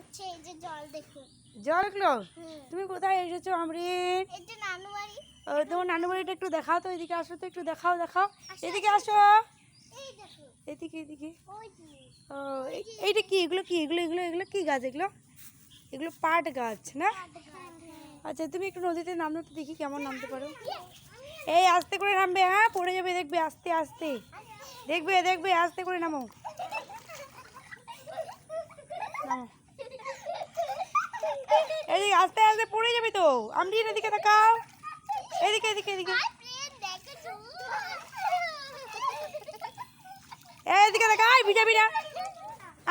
হচ্ছে এই যে জল দেখুন। জল এগুলো? তুমি কোথায় এসেছো আমরিন? এই যে নানু বাড়ি। তোমার নানু বাড়িটা একটু দেখাও তো, এদিকে আসো তো, একটু দেখাও দেখাও। এদিকে আসো, এই দেখুন এদিকে এদিকে। ওই যে ও এইটা কি? এগুলো কি? এগুলো এগুলো এগুলো কি গাছ এগুলো? এগুলো পাট গাছ না? আচ্ছা তুমি একটু নদীতে নামো তো, দেখি কেমন নামতে পারো। এই আস্তে করে নামবে, হ্যাঁ পড়ে যাবে দেখবে, আস্তে আস্তে দেখবে দেখবে, আস্তে করে নামো নামো। এদিকে আস্তে আস্তে পড়ে যাবে তো। আমরিন এদিকে তাকাও, এদিকে এদিকে এদিকে, এদিকে তাকাও, ভিজাবি না।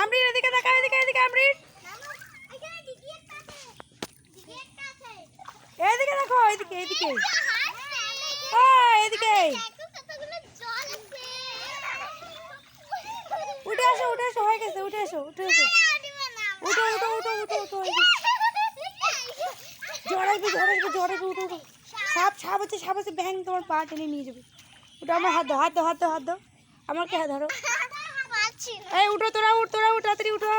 আমরিন এদিকে তাকাও, এদিকে এদিকে আমরিন, এদিকে দেখো, এদিকে এদিকে, এদিকে উঠে আসো, উঠে আসো, হয়ে গেছে, উঠে আসো, উঠে আসো, উঠো উঠো উঠো উঠো উঠো, ঝড় আসবে ঝড় আসবে ঝড় আসবে, উঠো উঠো। সাপ সাপ হচ্ছে, সাপ হচ্ছে, ব্যাং তোমার পা টেনে নিয়ে যাবে। ওটা আমার হাত দাও, হাত দাও, হাত দাও, হাত দাও, আমাকে হাত ধরো। এই উঠো, তোরা উঠ, তোরা উঠ, তাড়াতাড়ি উঠো।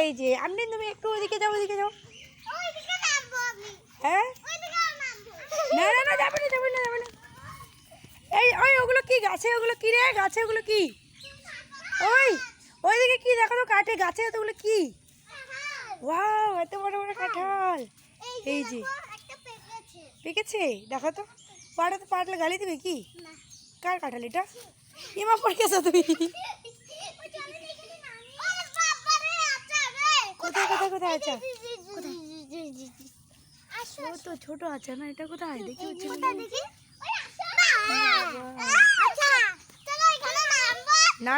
এই যে আমরিন তুমি একটু ওইদিকে যাও, ওইদিকে যাও। হ্যাঁ না না না, যাবে না যাবে না যাবে না। এই ওই ওগুলো কি গাছে? ওগুলো কি রে গাছে? ওগুলো কি? ওই ওইদিকে কি দেখো তো, কাঠে গাছে ওগুলো কি? ওয়াও এত বড় বড় কাঁঠাল। এই যে পেকেছে, দেখো তো। পাড়ে তো পাড়লে গালি দিবে কি? কার কাঁঠাল এটা? ইমা পড়ে গেছো তুমি। কোথায় কোথায় কোথায় আছে? ও তো ছোট আছে না, এটা কোথায় দেখি? না না